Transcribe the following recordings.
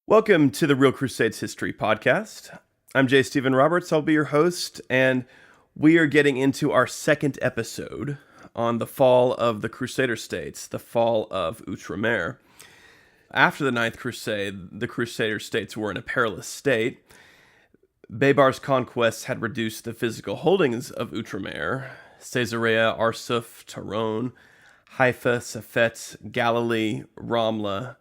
Welcome to the Real Crusades History Podcast. I'm J. Stephen Roberts. I'll be your host, and we are getting into our second episode on the fall of the Crusader States, the fall of Outremer. After the Ninth Crusade, the Crusader States were in a perilous state. Babar's conquests had reduced the physical holdings of Outremer, Caesarea, Arsuf, Taron, Haifa, Safet, Galilee, Ramla,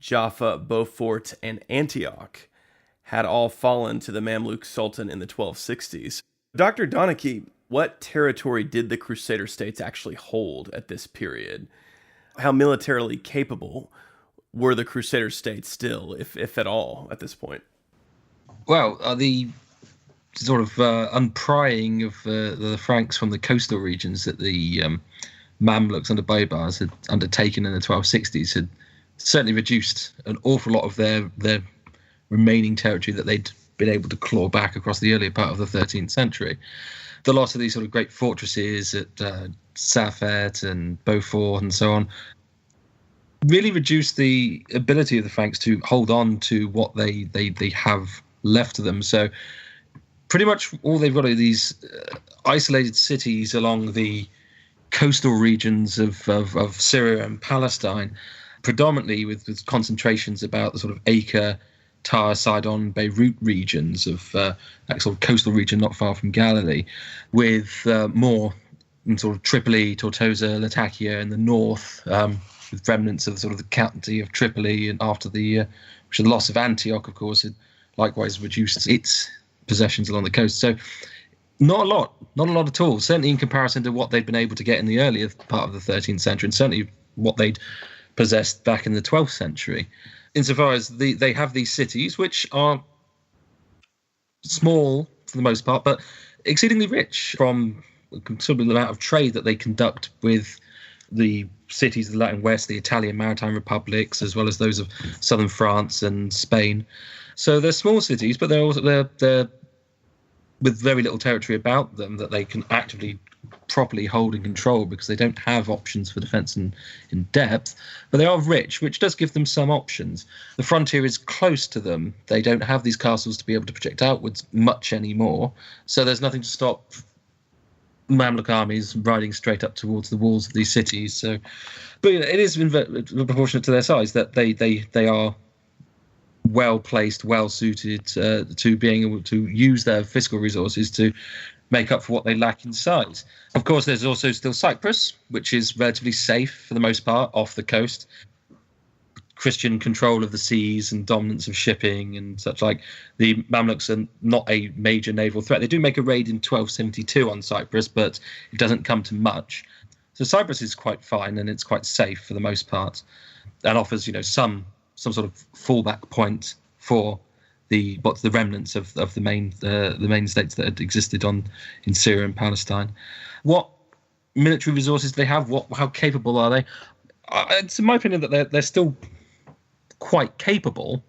Jaffa, Beaufort, and Antioch had all fallen to the Mamluk Sultan in the 1260s. Dr. Donnachie, what territory did the Crusader states actually hold at this period? How militarily capable were the Crusader states still, if at all, at this point? Well, the sort of unprying of the Franks from the coastal regions that the Mamluks under Baibars had undertaken in the 1260s had certainly reduced an awful lot of their remaining territory that they'd been able to claw back across the earlier part of the 13th century. The loss of these sort of great fortresses at Safet and Beaufort and so on really reduced the ability of the Franks to hold on to what they have left to them. So pretty much all they've got are these isolated cities along the coastal regions of Syria and Palestine, predominantly with concentrations about the sort of Acre, Tyre, Sidon, Beirut regions of that sort of coastal region not far from Galilee, with more in sort of Tripoli, Tortosa, Latakia in the north, with remnants of the sort of the county of Tripoli, and after the loss of Antioch, of course, had likewise reduced its possessions along the coast. So not a lot at all, certainly in comparison to what they'd been able to get in the earlier part of the 13th century, and certainly what they'd possessed back in the 12th century, insofar as they have these cities, which are small for the most part, but exceedingly rich from a considerable amount of trade that they conduct with the cities of the Latin West, the Italian maritime republics, as well as those of southern France and Spain. So they're small cities, but they're with very little territory about them that they can actively properly hold and control, because they don't have options for defence in depth, but they are rich, which does give them some options. The frontier is close to them. They don't have these castles to be able to project outwards much anymore, so there's nothing to stop Mamluk armies riding straight up towards the walls of these cities. So, but it is proportionate to their size that they are well placed, well suited to being able to use their fiscal resources to make up for what they lack in size. Of course, there's also still Cyprus, which is relatively safe for the most part off the coast. Christian control of the seas and dominance of shipping and such like. The Mamluks are not a major naval threat. They do make a raid in 1272 on Cyprus, but it doesn't come to much. So Cyprus is quite fine, and it's quite safe for the most part, and offers, some sort of fallback point for the remnants of the main states that had existed in Syria and Palestine. What military resources do they have? How capable are they? It's in my opinion that they're still quite capable.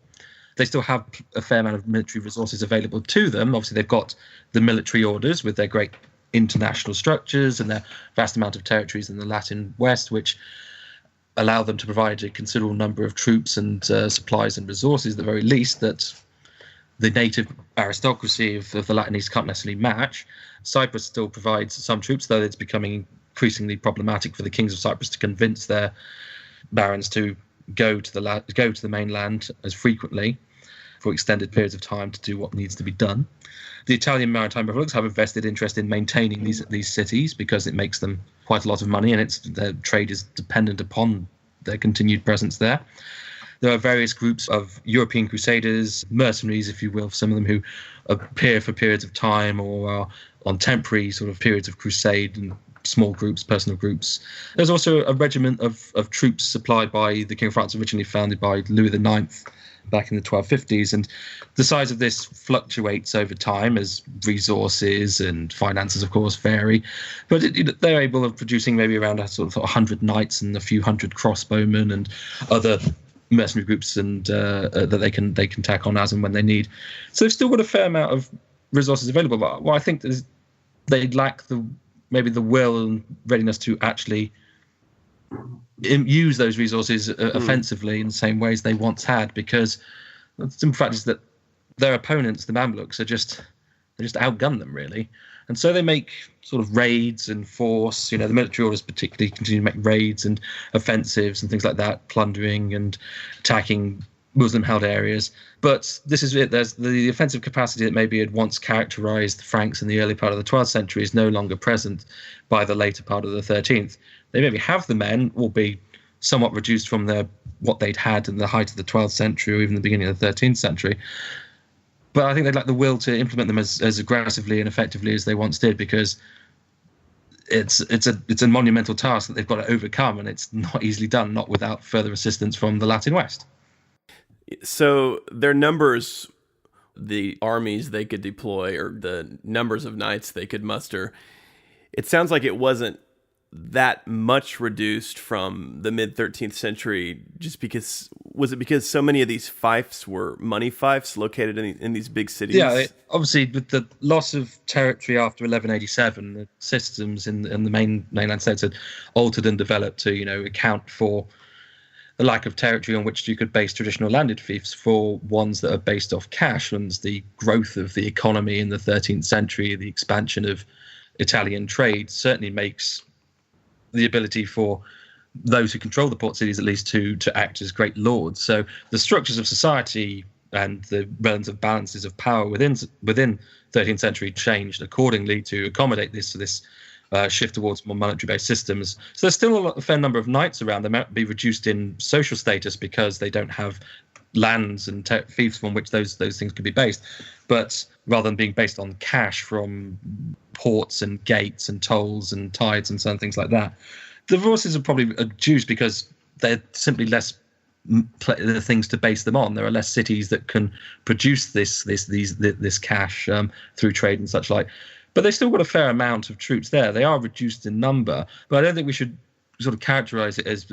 They still have a fair amount of military resources available to them. Obviously, they've got the military orders with their great international structures and their vast amount of territories in the Latin West, which allow them to provide a considerable number of troops and supplies and resources, at the very least, that the native aristocracy of the Latin East can't necessarily match. Cyprus still provides some troops, though it's becoming increasingly problematic for the kings of Cyprus to convince their barons to go to the mainland as frequently for extended periods of time to do what needs to be done. The Italian maritime republics have a vested interest in maintaining these cities, because it makes them quite a lot of money, and their trade is dependent upon their continued presence there. There are various groups of European crusaders, mercenaries, if you will, some of them who appear for periods of time or are on temporary sort of periods of crusade, and small groups, personal groups. There's also a regiment of troops supplied by the King of France, originally founded by Louis IX back in the 1250s. And the size of this fluctuates over time as resources and finances, of course, vary. But they're able of producing maybe around a sort of 100 knights and a few hundred crossbowmen and other mercenary groups and that they can tack on as and when they need. So they've still got a fair amount of resources available. But what I think is they lack maybe the will and readiness to actually use those resources offensively in the same ways they once had, because The simple fact is that their opponents, the Mamluks, they just outgun them, really. And so they make sort of raids and force, the military orders particularly continue to make raids and offensives and things like that, plundering and attacking Muslim-held areas. But this is it. There's the offensive capacity that maybe had once characterized the Franks in the early part of the 12th century is no longer present by the later part of the 13th. They maybe have the men, will be somewhat reduced from what they'd had in the height of the 12th century or even the beginning of the 13th century. But I think they'd lack the will to implement them as aggressively and effectively as they once did, because it's a monumental task that they've got to overcome, and it's not easily done, not without further assistance from the Latin West. So their numbers, the armies they could deploy, or the numbers of knights they could muster, it sounds like it wasn't that much reduced from the mid-13th century, just because, was it because so many of these fiefs were money fiefs located in these big cities? Yeah, obviously with the loss of territory after 1187, the systems in the mainland states had altered and developed to, account for the lack of territory on which you could base traditional landed fiefs for ones that are based off cash. And the growth of the economy in the 13th century, the expansion of Italian trade certainly makes the ability for those who control the port cities at least to act as great lords. So the structures of society and the relative balances of power within 13th century changed accordingly to accommodate this shift towards more monetary-based systems. So there's still a fair number of knights around. They might be reduced in social status because they don't have lands and fiefs from which those things could be based. But rather than being based on cash from ports and gates and tolls and tides and some things like that, the forces are probably reduced because they're simply less things to base them on. There are less cities that can produce this cash through trade and such like. But they've still got a fair amount of troops there. They are reduced in number, but I don't think we should sort of characterize it as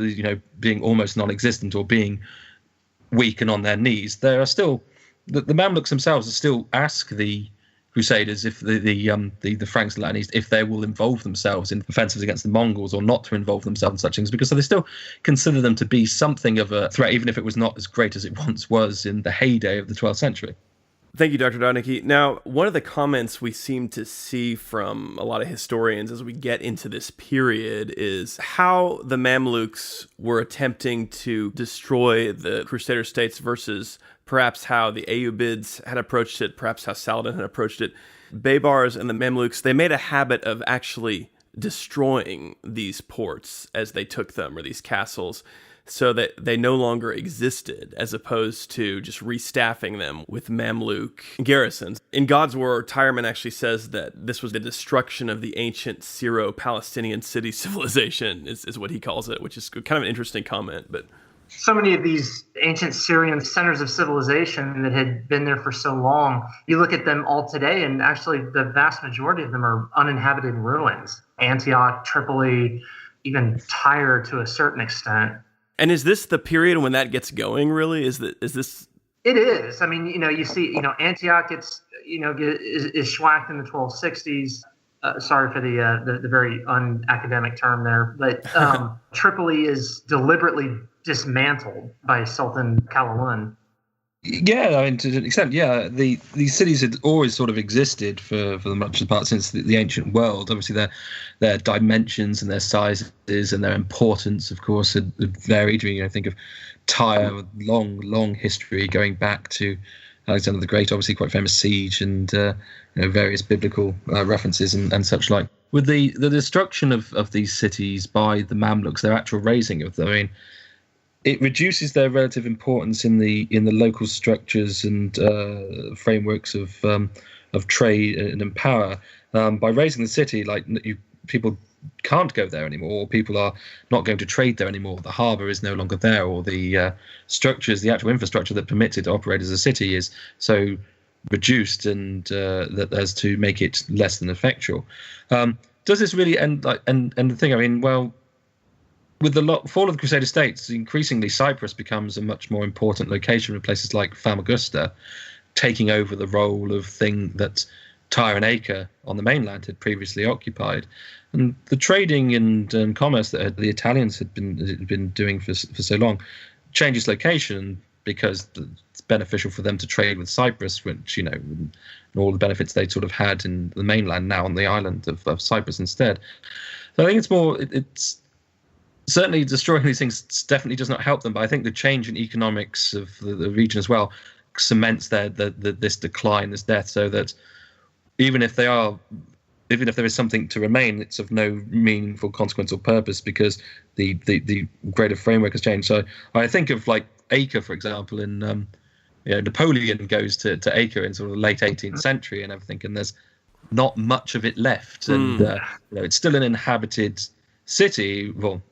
being almost non-existent or being weak and on their knees. There are still the Mamluks themselves still ask the Crusaders, if the Franks and Latins, if they will involve themselves in offensives against the Mongols or not to involve themselves in such things, because they still consider them to be something of a threat, even if it was not as great as it once was in the heyday of the 12th century. Thank you, Dr. Donnachie. Now, one of the comments we seem to see from a lot of historians as we get into this period is how the Mamluks were attempting to destroy the Crusader states versus perhaps how the Ayyubids had approached it, perhaps how Saladin had approached it. Baybars and the Mamluks, they made a habit of actually destroying these ports as they took them, or these castles, so that they no longer existed, as opposed to just restaffing them with Mamluk garrisons. In God's War, Tyerman actually says that this was the destruction of the ancient Syro-Palestinian city civilization, is what he calls it, which is kind of an interesting comment. But so many of these ancient Syrian centers of civilization that had been there for so long, you look at them all today, and actually the vast majority of them are uninhabited ruins. Antioch, Tripoli, even Tyre to a certain extent. And is this the period when that gets going, really? Is this? It is. I mean, you see, Antioch is schwacked in the 1260s. Sorry for the very unacademic term there, but Tripoli is deliberately dismantled by Sultan Kalaun. Yeah, I mean, to an extent, yeah. These cities had always sort of existed for the much of the part since the ancient world. Obviously, their dimensions and their sizes and their importance, of course, had varied. Think of Tyre, with long history going back to Alexander the Great, obviously quite famous siege, and various biblical references and such like. With the destruction of these cities by the Mamluks, their actual razing of them, I mean, it reduces their relative importance in the local structures and frameworks of trade and power. By raising the city, people can't go there anymore, or people are not going to trade there anymore. The harbour is no longer there, or the structures, the actual infrastructure that permits it to operate as a city is so reduced and that as to make it less than effectual. Does this really end? And the thing, I mean, well, with the fall of the Crusader States, increasingly Cyprus becomes a much more important location with places like Famagusta taking over the role of thing that Tyre and Acre on the mainland had previously occupied. And the trading and commerce that the Italians had been doing for so long changes location because beneficial for them to trade with Cyprus, which, and all the benefits they sort of had in the mainland, now on the island of Cyprus instead. So I think it's more, it's certainly destroying these things definitely does not help them, but I think the change in economics of the region as well cements this decline, this death, so that even if there is something to remain, it's of no meaningful consequence or purpose, because the greater framework has changed. So I think of like Acre, for example, in Napoleon goes to Acre in sort of the late 18th century and everything, and there's not much of it left, and it's still an inhabited city. Well,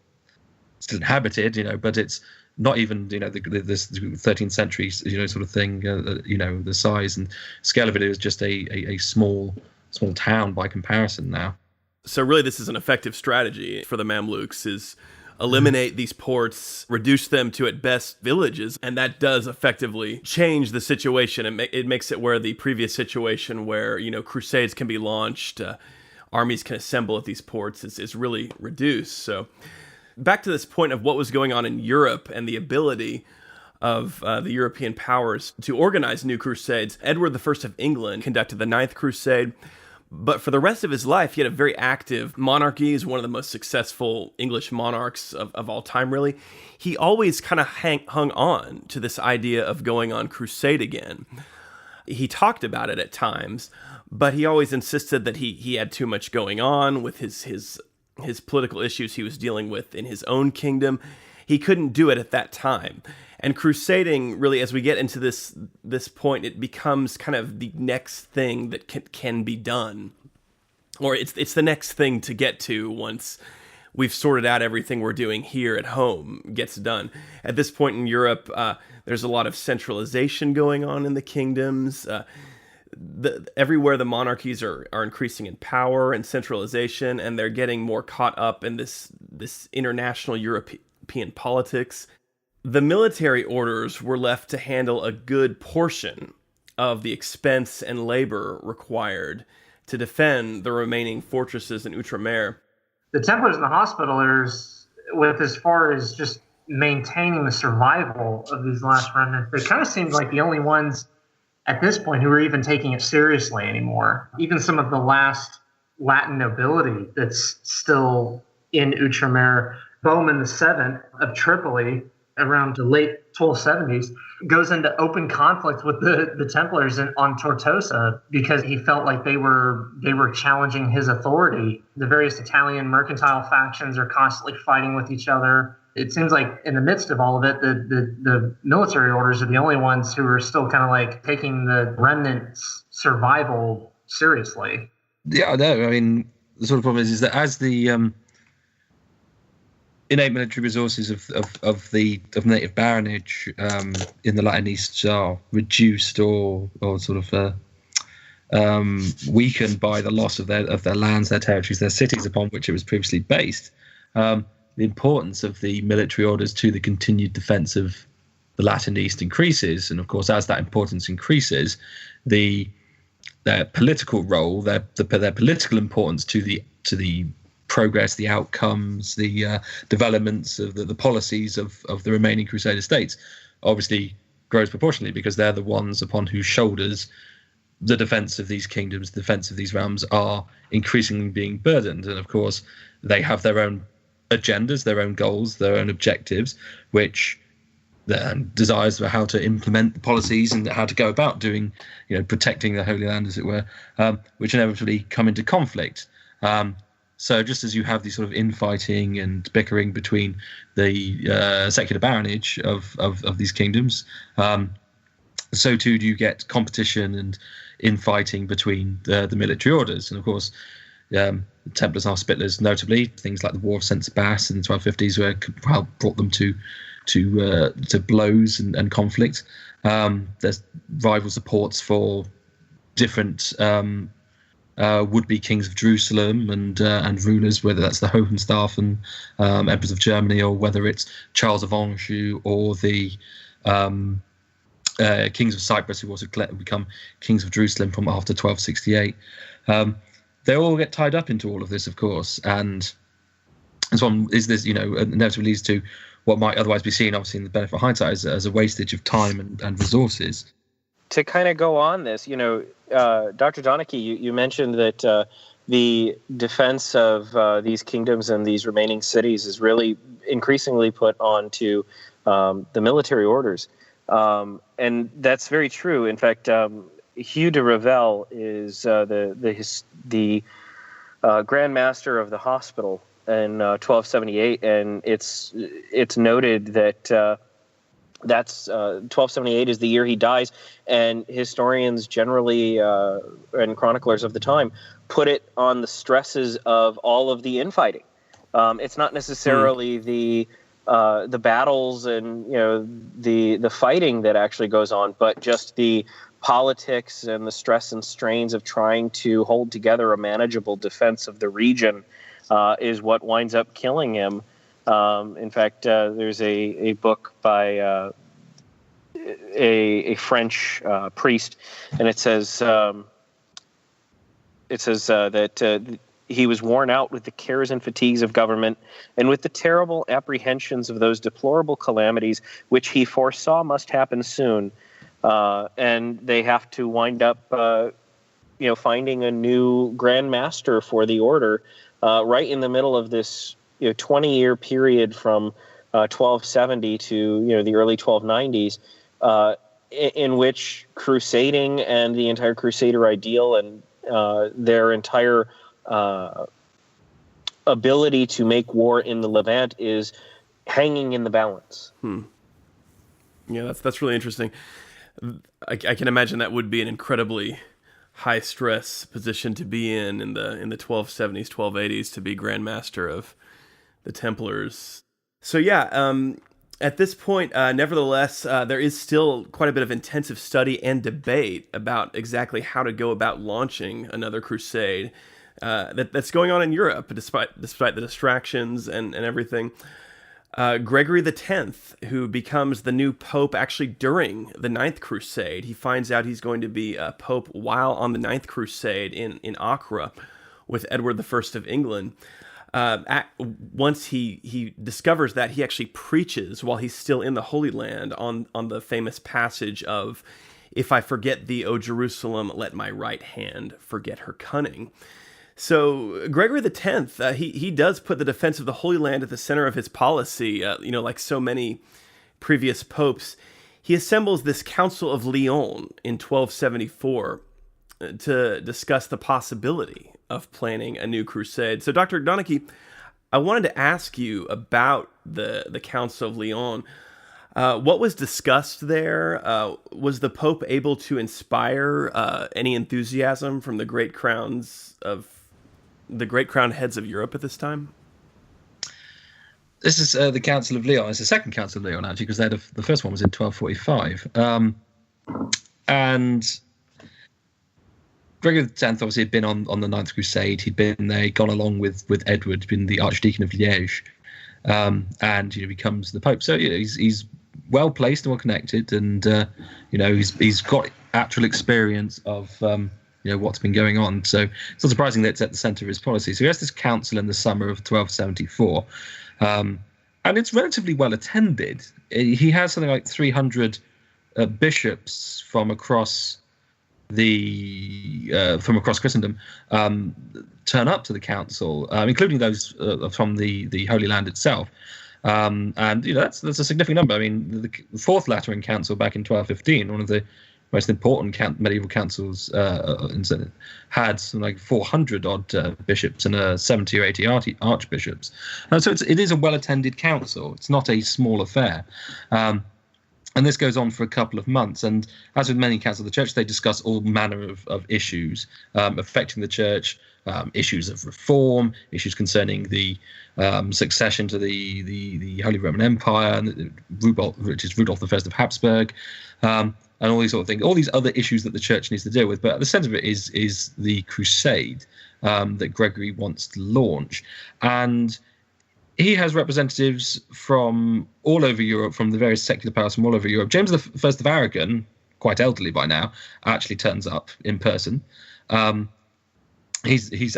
still inhabited, but it's not even this 13th century sort of thing. The size and scale of it is just a small town by comparison now. So really, this is an effective strategy for the Mamluks: is eliminate these ports, reduce them to at best villages, and that does effectively change the situation. It makes it where the previous situation where crusades can be launched, armies can assemble at these ports is really reduced. So back to this point of what was going on in Europe and the ability of the European powers to organize new crusades. Edward I of England conducted the 9th Crusade, but for the rest of his life, he had a very active monarchy. He's one of the most successful English monarchs of all time, really. He always kind of hung on to this idea of going on crusade again. He talked about it at times, but he always insisted that he had too much going on with his political issues he was dealing with in his own kingdom. He couldn't do it at that time. And crusading, really, as we get into this point, it becomes kind of the next thing that can be done. Or it's the next thing to get to once we've sorted out everything we're doing here at home gets done. At this point in Europe, there's a lot of centralization going on in the kingdoms. Everywhere the monarchies are increasing in power and centralization, and they're getting more caught up in this international European politics. The military orders were left to handle a good portion of the expense and labor required to defend the remaining fortresses in Outremer. The Templars and the Hospitallers, with as far as just maintaining the survival of these last remnants, they kind of seemed like the only ones at this point who were even taking it seriously anymore. Even some of the last Latin nobility that's still in Outremer, Bohemond VII of Tripoli, around the late 1270s, goes into open conflict with the Templars on Tortosa because he felt like they were challenging his authority. The various Italian mercantile factions are constantly fighting with each other. It seems like in the midst of all of it, the military orders are the only ones who are still kind of like taking the remnants' survival seriously. Yeah, I know. I mean, the sort of problem is that as the innate military resources of native baronage in the Latin East are reduced or sort of weakened by the loss of their lands, their territories, their cities upon which it was previously based. The importance of the military orders to the continued defence of the Latin East increases, and of course, as that importance increases, their political role, their political importance to the progress, the outcomes, the developments of the policies of the remaining Crusader states obviously grows proportionally, because they're the ones upon whose shoulders the defence of these kingdoms, the defence of these realms are increasingly being burdened. And of course, they have their own agendas, their own goals, their own objectives, which desires for how to implement the policies and how to go about doing, protecting the Holy Land, as it were, which inevitably come into conflict. So just as you have these sort of infighting and bickering between the secular baronage of these kingdoms, so too do you get competition and infighting between the military orders. And of course, the Templars and Hospitallers, notably, things like the War of St. Sebastian in the 1250s, where brought them to blows and conflict. There's rival supports for different would-be kings of Jerusalem and rulers, whether that's the Hohenstauf and emperors of Germany, or whether it's Charles of Anjou or the kings of Cyprus, who also become kings of Jerusalem from after 1268. They all get tied up into all of this, of course, and this one is this, inevitably leads to what might otherwise be seen, obviously in the benefit of hindsight, as a wastage of time and resources. To kind of go on this, Dr. Donnachie, you mentioned that the defense of these kingdoms and these remaining cities is really increasingly put onto the military orders. And that's very true. In fact, Hugh de Revel is the Grand Master of the Hospital in 1278, and it's noted that that's 1278 is the year he dies, and historians generally and chroniclers of the time put it on the stresses of all of the infighting. It's not necessarily the battles and the fighting that actually goes on, but just the politics and the stress and strains of trying to hold together a manageable defense of the region is what winds up killing him. In fact, there's a book by a French priest, and it says that he was worn out with the cares and fatigues of government, and with the terrible apprehensions of those deplorable calamities which he foresaw must happen soon. And they have to wind up, finding a new Grand Master for the order right in the middle of this 20-year period from 1270 to the early 1290s, in which crusading and the entire Crusader ideal and their entire ability to make war in the Levant is hanging in the balance. Yeah, that's really interesting. I can imagine that would be an incredibly high stress position to be in the 1270s, 1280s, to be Grand Master of the Templars. So at this point, nevertheless, there is still quite a bit of intensive study and debate about exactly how to go about launching another crusade that's going on in Europe, despite the distractions and everything. Gregory X, who becomes the new pope actually during the Ninth Crusade, he finds out he's going to be a pope while on the Ninth Crusade in Acre with Edward I of England. Once he discovers that, he actually preaches while he's still in the Holy Land on the famous passage of, "If I forget thee, O Jerusalem, let my right hand forget her cunning." So Gregory X, he does put the defense of the Holy Land at the center of his policy. Like so many previous popes, he assembles this Council of Lyon in 1274 to discuss the possibility of planning a new crusade. So, Dr. Donnachie, I wanted to ask you about the Council of Lyon. What was discussed there? Was the Pope able to inspire any enthusiasm from the great crowned heads of Europe at this time? This is the Council of Lyon. It's the second Council of Lyon, actually, because the first one was in 1245. And Gregory X obviously had been on the Ninth Crusade. He'd been there, gone along with Edward, been the Archdeacon of Liège, and becomes the Pope. So he's well placed and well connected, and he's got actual experience of what's been going on. So it's not surprising that it's at the centre of his policy. So he has this council in the summer of 1274, and it's relatively well attended. He has something like 300 bishops from across Christendom turn up to the council, including those from the Holy Land itself. And that's a significant number. I mean, the Fourth Lateran Council back in 1215, one of the most important medieval councils, had something like 400 odd bishops and 70 or 80 archbishops. So it is a well-attended council. It's not a small affair. And this goes on for a couple of months. And as with many councils of the church, they discuss all manner of issues affecting the church, issues of reform, issues concerning the succession to the Holy Roman Empire, which is Rudolf I of Habsburg, and all these sort of things, all these other issues that the church needs to deal with. But at the centre of it is the crusade that Gregory wants to launch. And he has representatives from all over Europe, from the various secular powers from all over Europe. James I of Aragon, quite elderly by now, actually turns up in person. he's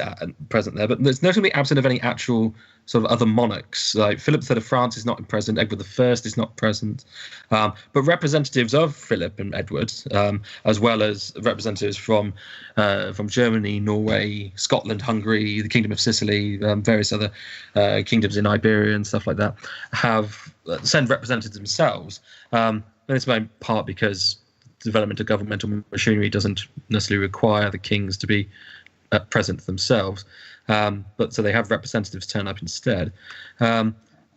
present there, but there's notably absent of any actual sort of other monarchs. Like Philip III of France is not present, Edward I is not present, but representatives of Philip and Edward, as well as representatives from Germany, Norway, Scotland, Hungary, the Kingdom of Sicily, various other kingdoms in Iberia and stuff like that, have send representatives themselves. And it's in part because development of governmental machinery doesn't necessarily require the kings to be present themselves, but so they have representatives turn up instead. But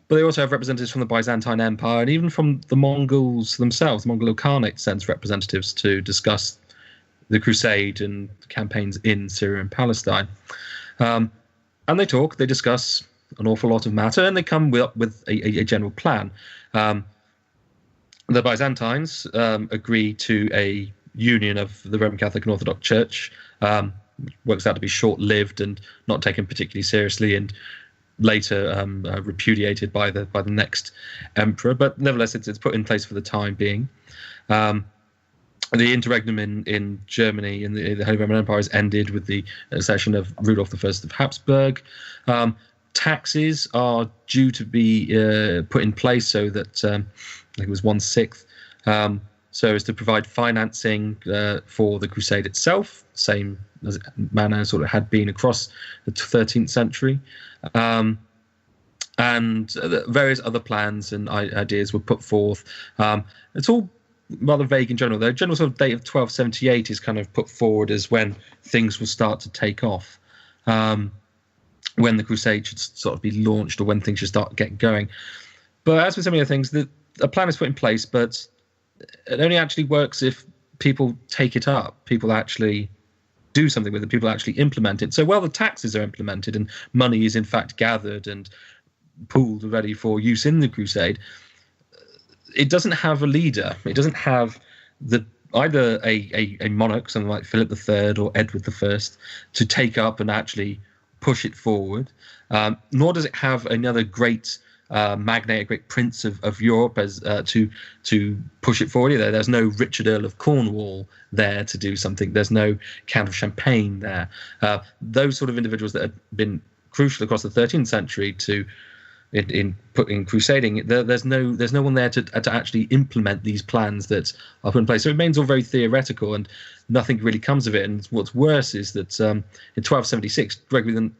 they also have representatives from the Byzantine Empire and even from the Mongols themselves. The Mongol Khanate sends representatives to discuss the Crusade and campaigns in Syria and Palestine. And they talk, they discuss an awful lot of matter, and they come up with a general plan. The Byzantines agree to a union of the Roman Catholic and Orthodox Church, works out to be short-lived and not taken particularly seriously, and later repudiated by the next emperor. But nevertheless, it's put in place for the time being. The interregnum in Germany in the Holy Roman Empire is ended with the accession of Rudolf I of Habsburg. Taxes are due to be put in place so that I think it was 1/6, so as to provide financing for the crusade itself, same manner sort of had been across the 13th century. And various other plans and ideas were put forth. It's all rather vague in general, though. General sort of date of 1278 is kind of put forward as when things will start to take off, when the crusade should sort of be launched or when things should start getting going. But as with so many other things, a plan is put in place, but it only actually works if people take it up, people actually do something with it, people actually implement it. So while the taxes are implemented and money is in fact gathered and pooled ready for use in the crusade, it doesn't have a leader. It doesn't have either a monarch, something like Philip III or Edward I, to take up and actually push it forward, nor does it have another great magnate, a great prince of Europe as to push it forward either. There's no Richard Earl of Cornwall there to do something. There's no Count of Champagne there. Those sort of individuals that have been crucial across the 13th century in crusading, there's no one there to actually implement these plans that are put in place. So it remains all very theoretical and nothing really comes of it. And what's worse is that in 1276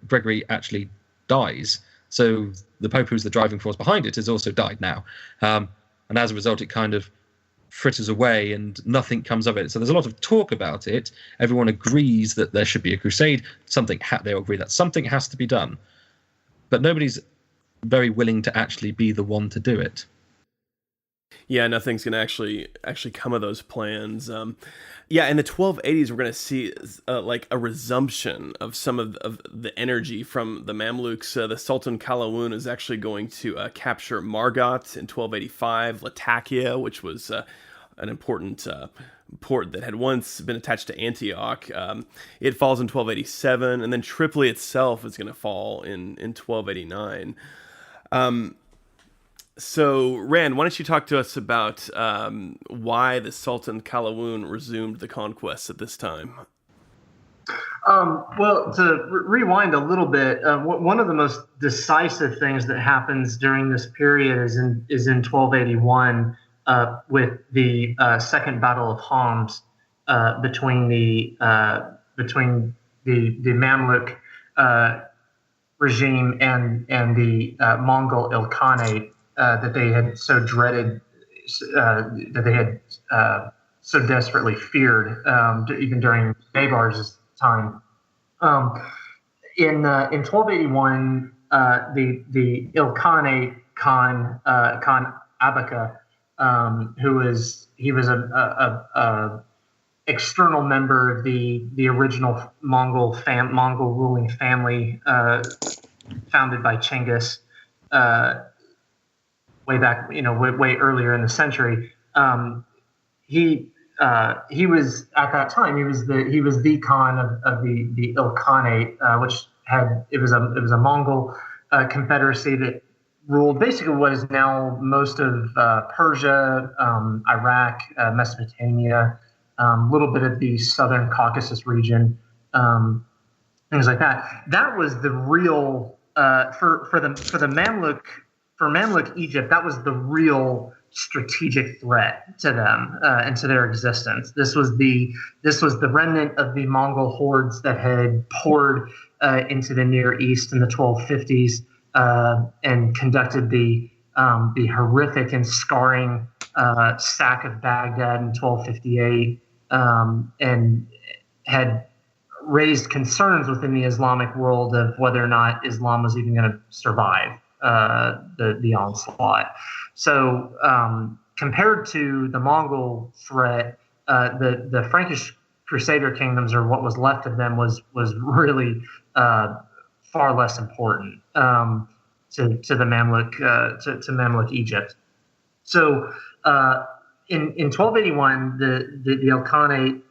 Gregory actually dies. So the Pope, who's the driving force behind it, has also died now. And as a result, it kind of fritters away and nothing comes of it. So there's a lot of talk about it. Everyone agrees that there should be a crusade. They all agree that something has to be done. But nobody's very willing to actually be the one to do it. Yeah, nothing's going to actually come of those plans. Yeah, in the 1280s, we're going to see like a resumption of some of the energy from the Mamluks. The Sultan Qalawun is actually going to capture Margat in 1285, Latakia, which was an important port that had once been attached to Antioch. It falls in 1287, and then Tripoli itself is going to fall in 1289. So, Rand, why don't you talk to us about why the Sultan Qalawun resumed the conquests at this time? Well, to rewind a little bit, one of the most decisive things that happens during this period is in 1281 with the Second Battle of Homs between the Mamluk regime and the Mongol Ilkhanate that they had so dreaded, that they had so desperately feared, even during Babar's time. In 1281, the Ilkhanate Khan Abaka, he was a external member of the original Mongol ruling family founded by Chengiz way back, way earlier in the century. He was at that time he was the Khan of the Ilkhanate, which it was a Mongol confederacy that ruled basically what is now most of Persia, Iraq, Mesopotamia, a little bit of the southern Caucasus region. things like that. That was the real for the Mamluk Egypt. That was the real strategic threat to them and to their existence. This was the remnant of the Mongol hordes that had poured into the Near East in the 1250s and conducted the horrific and scarring sack of Baghdad in 1258, and had raised concerns within the Islamic world of whether or not Islam was even going to survive the onslaught. So compared to the Mongol threat, the Frankish Crusader kingdoms, or what was left of them, was really far less important to the Mamluk to Mamluk Egypt. So in 1281, the Ilkhanate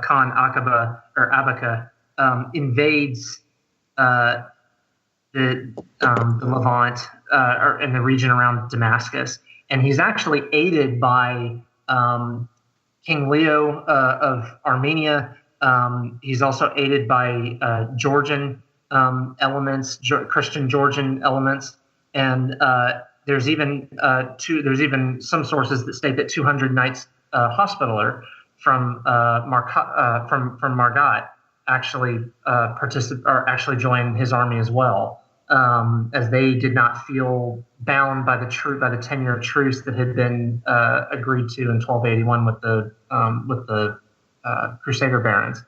Khan Aqaba or Abaka invades the Levant or in the region around Damascus, and he's actually aided by King Leo of Armenia. He's also aided by Georgian elements, Christian Georgian elements, and there's even some sources that state that 200 Knights Hospitaller from Margat actually actually joined his army as well, as they did not feel bound by the 10-year truce that had been agreed to in 1281 with the Crusader barons.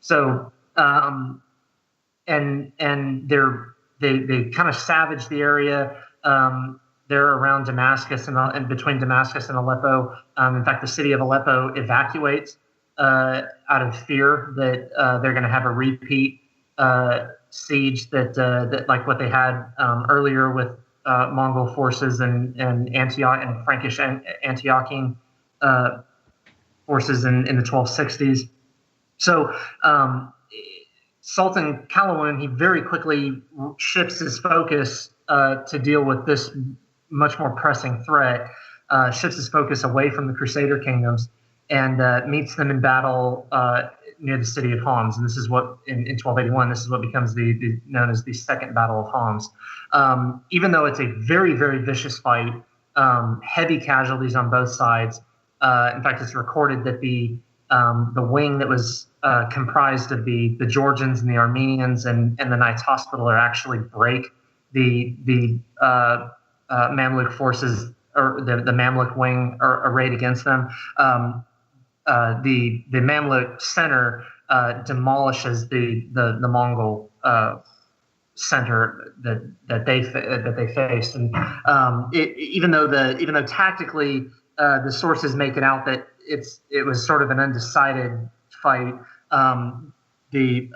So and they kind of savaged the area. They're around Damascus and between Damascus and Aleppo. In fact, the city of Aleppo evacuates out of fear that they're going to have a repeat siege that like what they had earlier with Mongol forces and Frankish Antiochian forces in the 1260s. So Sultan Kalaun, he very quickly shifts his focus to deal with this much more pressing threat, shifts his focus away from the Crusader kingdoms and meets them in battle near the city of Homs. And this is what, in 1281, this is what becomes known as the Second Battle of Homs. Even though it's a very, very vicious fight, heavy casualties on both sides. In fact, it's recorded that the wing that was comprised of the Georgians and the Armenians and the Knights Hospitaller actually break the Mamluk forces, or the Mamluk wing arrayed against them. The Mamluk center demolishes the Mongol center that they faced, and even though tactically the sources make it out that it was sort of an undecided fight, the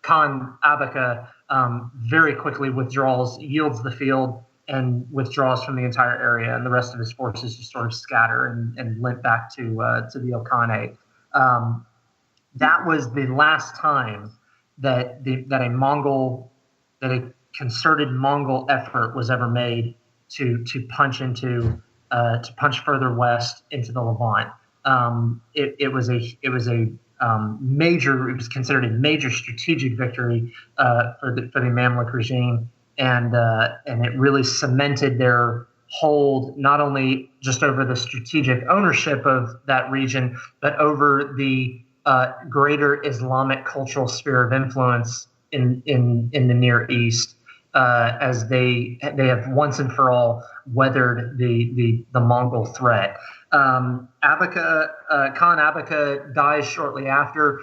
Khan Abaka very quickly yields the field and withdraws from the entire area, and the rest of his forces just sort of scatter and limp back to the Ilkhanate. That was the last time that a concerted Mongol effort was ever made to punch further west into the Levant. It was considered a major strategic victory for the Mamluk regime, and it really cemented their hold not only just over the strategic ownership of that region, but over the greater Islamic cultural sphere of influence in the Near East, as they have once and for all weathered the Mongol threat. Khan Abaka dies shortly after.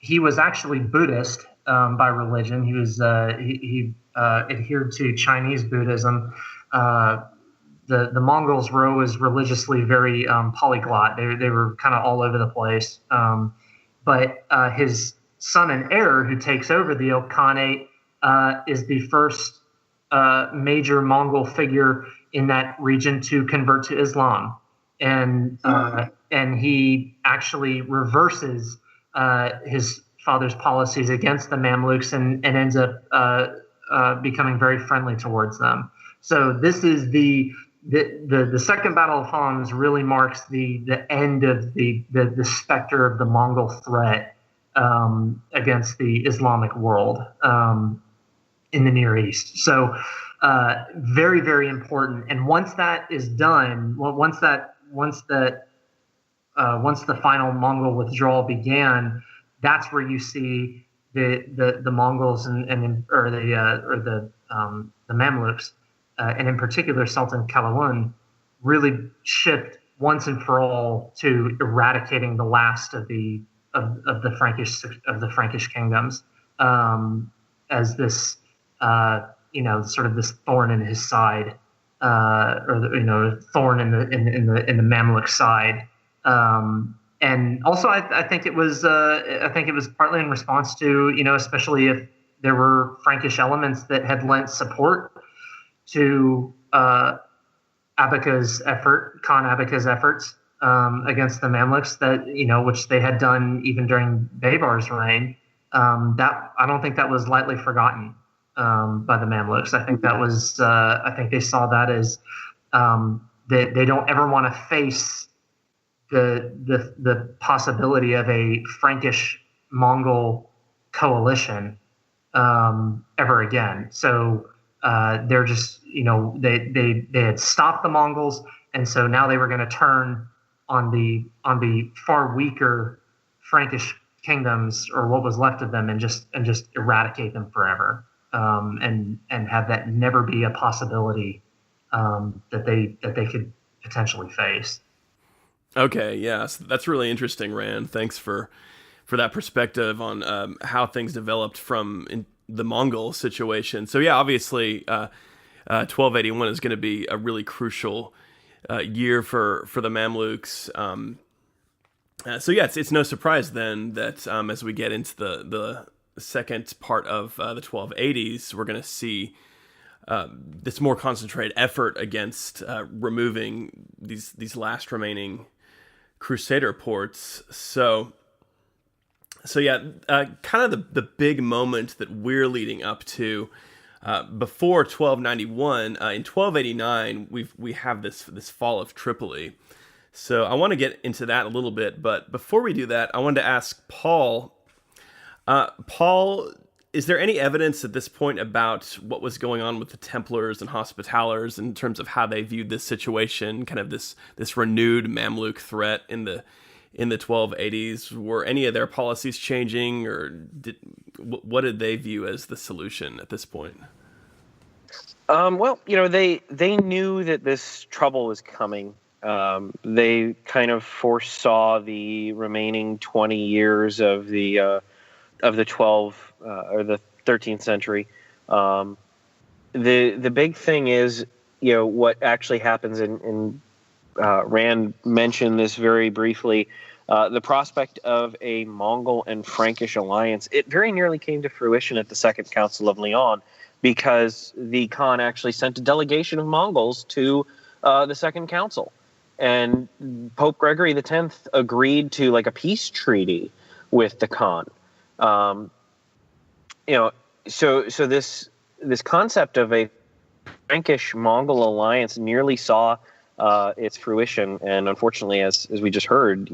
He was actually Buddhist by religion. He was he adhered to Chinese Buddhism. The Mongols were always religiously very polyglot. They were kind of all over the place. But his son and heir, who takes over the Ilkhanate, is the first major Mongol figure in that region to convert to Islam, and he actually reverses his father's policies against the Mamluks and ends up becoming very friendly towards them. So this is the Second Battle of Homs really marks the end of the specter of the Mongol threat against the Islamic world in the Near East. So very, very important. And once that is done, once the final Mongol withdrawal began, that's where you see the Mongols or the Mamluks, and in particular Sultan Kalaun, really shift once and for all to eradicating the last of the Frankish kingdoms, as this sort of this thorn in his side, or thorn in the Mamluk side. And also, I think it was partly in response to, especially if there were Frankish elements that had lent support to Khan Abika's efforts against the Mamluks, that which they had done even during Baybar's reign. That I don't think that was lightly forgotten by the Mamluks. I think that was I think they saw that as that they don't ever want to face the possibility of a Frankish Mongol coalition ever again. So they're just they had stopped the Mongols, and so now they were going to turn on the far weaker Frankish kingdoms, or what was left of them, and just eradicate them forever, and have that never be a possibility that they could potentially face. Okay, yeah, so that's really interesting, Rand. Thanks for that perspective on how things developed from the Mongol situation. So yeah, obviously, 1281 is going to be a really crucial year for the Mamluks. So yeah, it's no surprise then that as we get into the second part of the 1280s, we're going to see this more concentrated effort against removing these last remaining Crusader ports. So yeah, kind of the big moment that we're leading up to before 1291. In 1289, we have this fall of Tripoli. So I want to get into that a little bit, but before we do that, I wanted to ask Paul. Paul, is there any evidence at this point about what was going on with the Templars and Hospitallers in terms of how they viewed this situation, kind of this renewed Mamluk threat in the 1280s? Were any of their policies changing, or what did they view as the solution at this point? Well, they knew that this trouble was coming. They kind of foresaw the remaining 20 years of the 12 or the 13th century. The big thing is, what actually happens, and Rand mentioned this very briefly, the prospect of a Mongol and Frankish alliance. It very nearly came to fruition at the Second Council of Lyon, because the Khan actually sent a delegation of Mongols to the Second Council. And Pope Gregory X agreed to like a peace treaty with the Khan. So this concept of a Frankish Mongol alliance nearly saw its fruition, and unfortunately, as we just heard,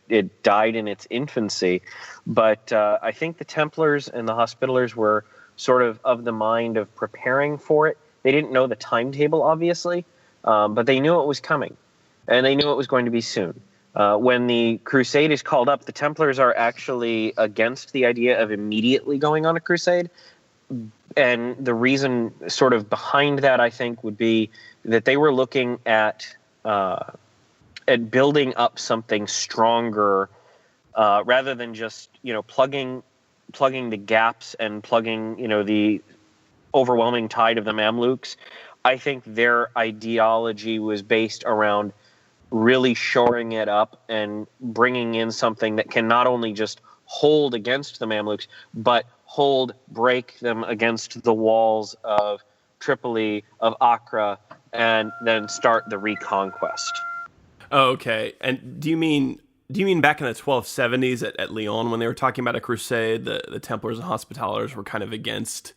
it died in its infancy. But I think the Templars and the Hospitallers were sort of the mind of preparing for it. They didn't know the timetable, obviously, but they knew it was coming, and they knew it was going to be soon. When the crusade is called up, the Templars are actually against the idea of immediately going on a crusade. And the reason sort of behind that, I think, would be that they were looking at building up something stronger, rather than just, plugging the gaps and plugging, the overwhelming tide of the Mamluks. I think their ideology was based around really shoring it up and bringing in something that can not only just hold against the Mamluks, but break them against the walls of Tripoli, of Accra, and then start the reconquest. Oh, okay. And do you mean back in the 1270s at Lyon, when they were talking about a crusade, the Templars and Hospitallers were kind of against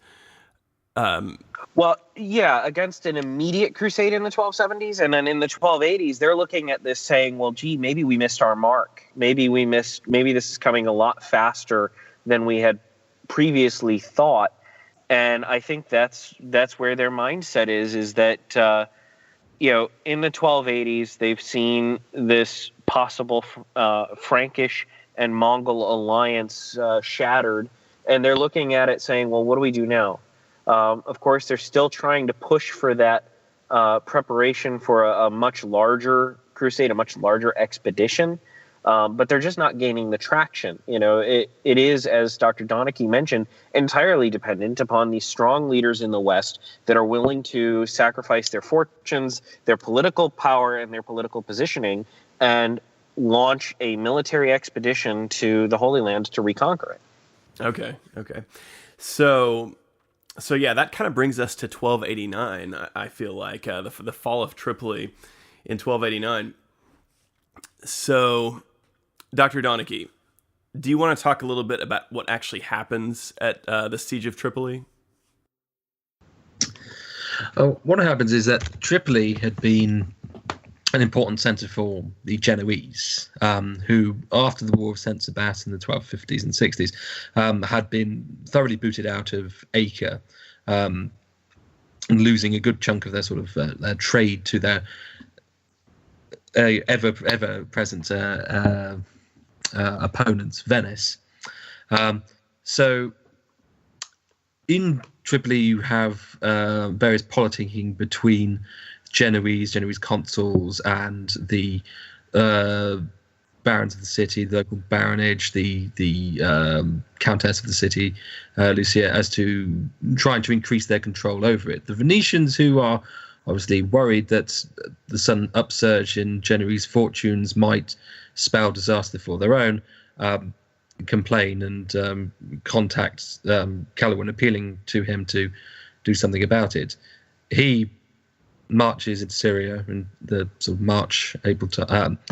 Well, yeah, against an immediate crusade in the 1270s, and then in the 1280s, they're looking at this saying, "Well, gee, maybe we missed our mark. Maybe this is coming a lot faster than we had previously thought." And I think that's where their mindset is that in the 1280s they've seen this possible Frankish and Mongol alliance shattered, and they're looking at it saying, "Well, what do we do now?" Of course, they're still trying to push for that preparation for a much larger crusade, a much larger expedition, but they're just not gaining the traction. It is, as Dr. Donnachie mentioned, entirely dependent upon these strong leaders in the West that are willing to sacrifice their fortunes, their political power, and their political positioning, and launch a military expedition to the Holy Land to reconquer it. Okay. So yeah, that kind of brings us to 1289. I feel like the fall of Tripoli in 1289. So, Dr. Donnachie, do you want to talk a little bit about what actually happens at the Siege of Tripoli? What happens is that Tripoli had been an important centre for the Genoese, who, after the War of Saint-Sebaste in the 1250s and 60s, had been thoroughly booted out of Acre, and losing a good chunk of their sort of their trade to their ever-present opponents, Venice. So in Tripoli, you have various politicking between Genoese consuls and the barons of the city, the local baronage, the countess of the city, Lucia, as to trying to increase their control over it. The Venetians, who are obviously worried that the sudden upsurge in Genoese fortunes might spell disaster for their own, complain and contact Caliban, appealing to him to do something about it. He marches into Syria in the sort of March, April,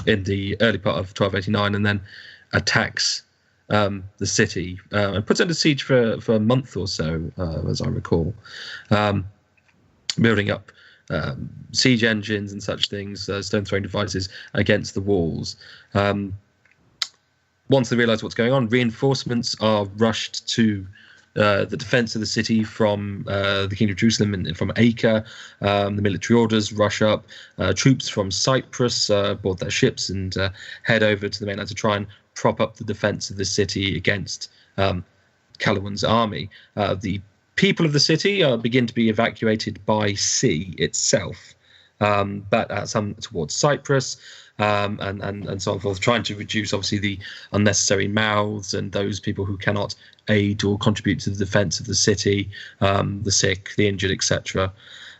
in the early part of 1289, and then attacks the city and puts under siege for a month or so, as I recall, building up siege engines and such things, stone throwing devices against the walls. Once they realise what's going on, reinforcements are rushed to the defence of the city from the Kingdom of Jerusalem and from Acre. The military orders rush up. Troops from Cyprus board their ships and head over to the mainland to try and prop up the defence of the city against Caliban's army. The people of the city begin to be evacuated by sea itself, but some towards Cyprus. And so on forth, trying to reduce obviously the unnecessary mouths and those people who cannot aid or contribute to the defence of the city, the sick, the injured, etc.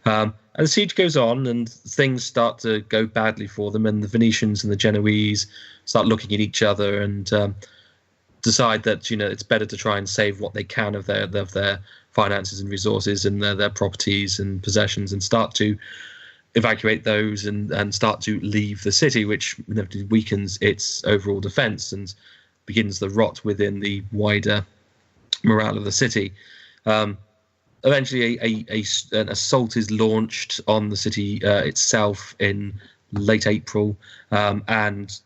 And the siege goes on, and things start to go badly for them, and the Venetians and the Genoese start looking at each other and decide that it's better to try and save what they can of their finances and resources and their properties and possessions, and start to evacuate those and start to leave the city, which weakens its overall defence and begins the rot within the wider morale of the city. Eventually, an assault is launched on the city itself in late April, and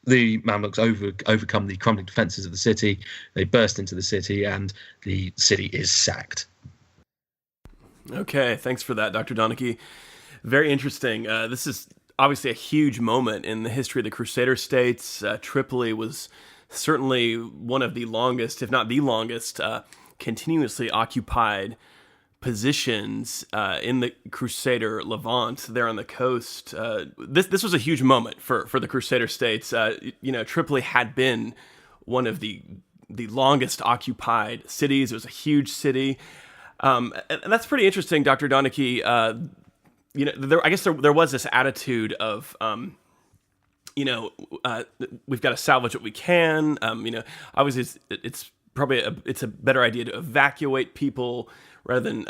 the Mamluks overcome the crumbling defences of the city. They burst into the city, and the city is sacked. Okay, thanks for that, Dr. Donnachie. Very interesting. This is obviously a huge moment in the history of the Crusader States. Tripoli was certainly one of the longest, if not the longest, continuously occupied positions in the Crusader Levant there on the coast. This was a huge moment for the Crusader States. Tripoli had been one of the longest occupied cities. It was a huge city. And that's pretty interesting, Dr. Donnachie. I guess there was this attitude of, we've got to salvage what we can. Obviously it's probably it's a better idea to evacuate people rather than,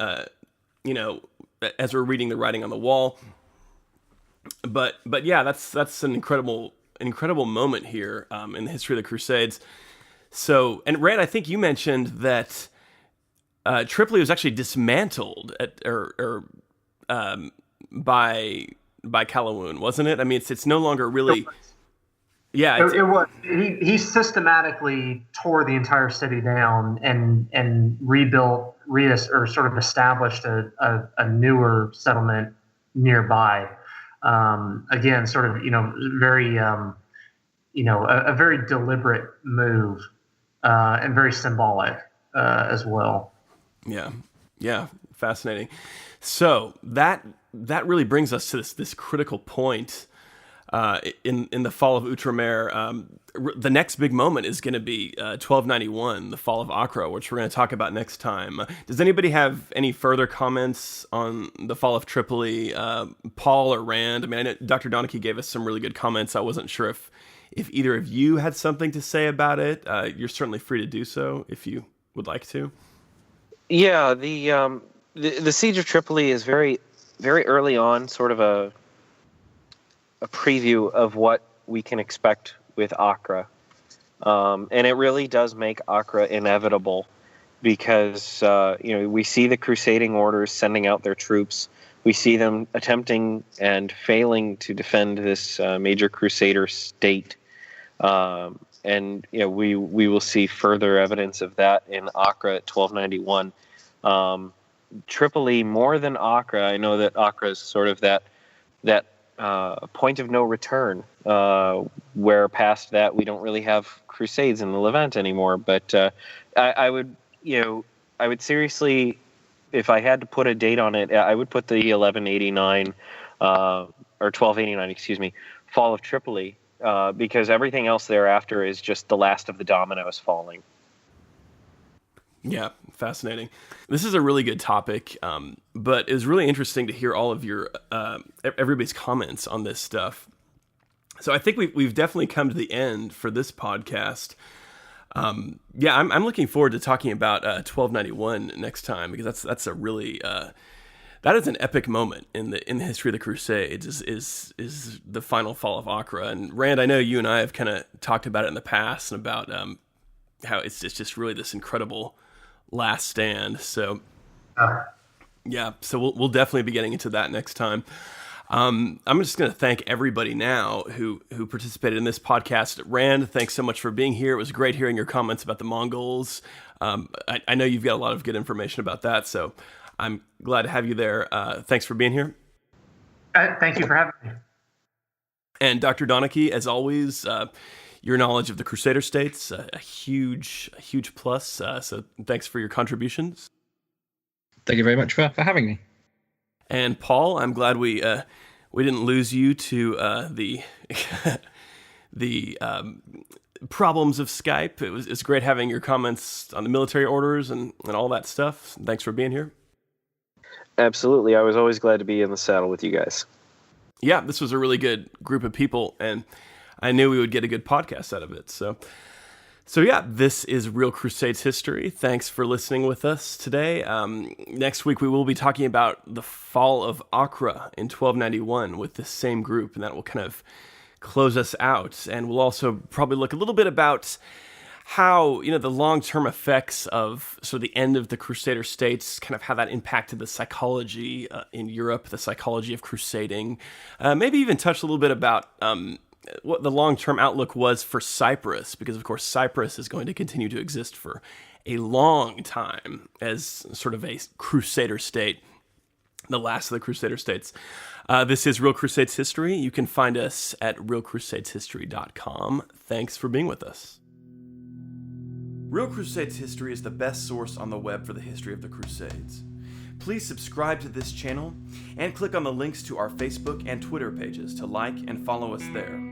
as we're reading the writing on the wall. But yeah, that's an incredible moment here in the history of the Crusades. So, and Rand, I think you mentioned that Tripoli was actually dismantled by Calhoun, wasn't it? I mean, it's no longer really. Yeah, it was. He systematically tore the entire city down and rebuilt, or sort of established a newer settlement nearby. Again, sort of, very, a very deliberate move, and very symbolic as well. Yeah, fascinating. So that really brings us to this critical point in the fall of Outremer. The next big moment is going to be 1291, the fall of Acre, which we're going to talk about next time. Does anybody have any further comments on the fall of Tripoli? Paul or Rand? I mean, I know Dr. Donnachie gave us some really good comments. I wasn't sure if either of you had something to say about it. You're certainly free to do so if you would like to. Yeah, the Siege of Tripoli is very, very early on, sort of a preview of what we can expect with Acre. And it really does make Acre inevitable because, we see the crusading orders sending out their troops. We see them attempting and failing to defend this major Crusader state. And we will see further evidence of that in Acre at 1291. Tripoli, more than Acre, I know that Acre is sort of that point of no return, where past that we don't really have Crusades in the Levant anymore. But I would seriously, if I had to put a date on it, I would put the 1189 or 1289, excuse me, fall of Tripoli, because everything else thereafter is just the last of the dominoes falling. Yeah, fascinating. This is a really good topic, but it was really interesting to hear all of your everybody's comments on this stuff. So I think we've definitely come to the end for this podcast. I'm looking forward to talking about 1291 next time, because that's a really that is an epic moment in the history of the Crusades. Is the final fall of Acre. And Rand, I know you and I have kind of talked about it in the past, and about how it's just really this incredible last stand. So so we'll definitely be getting into that next time. I'm just going to thank everybody now who participated in this podcast. Rand, thanks so much for being here. It was great hearing your comments about the Mongols. I know you've got a lot of good information about that, so I'm glad to have you there. Thanks for being here. Thank you for having me. And Dr. Donnachie, as always, your knowledge of the Crusader States, a huge plus. So thanks for your contributions. Thank you very much for having me. And Paul, I'm glad we didn't lose you to the problems of Skype. It's great having your comments on the military orders and all that stuff. Thanks for being here. Absolutely. I was always glad to be in the saddle with you guys. Yeah, this was a really good group of people, and I knew we would get a good podcast out of it. So yeah, this is Real Crusades History. Thanks for listening with us today. Next week, we will be talking about the fall of Acre in 1291 with the same group, and that will kind of close us out. And we'll also probably look a little bit about how, the long-term effects of sort of the end of the Crusader states, kind of how that impacted the psychology in Europe, the psychology of crusading. Maybe even touch a little bit about what the long-term outlook was for Cyprus, because of course Cyprus is going to continue to exist for a long time as sort of a Crusader state, the last of the Crusader states. This is Real Crusades History. You can find us at realcrusadeshistory.com. Thanks for being with us. Real Crusades History is the best source on the web for the history of the Crusades. Please subscribe to this channel and click on the links to our Facebook and Twitter pages to like and follow us there.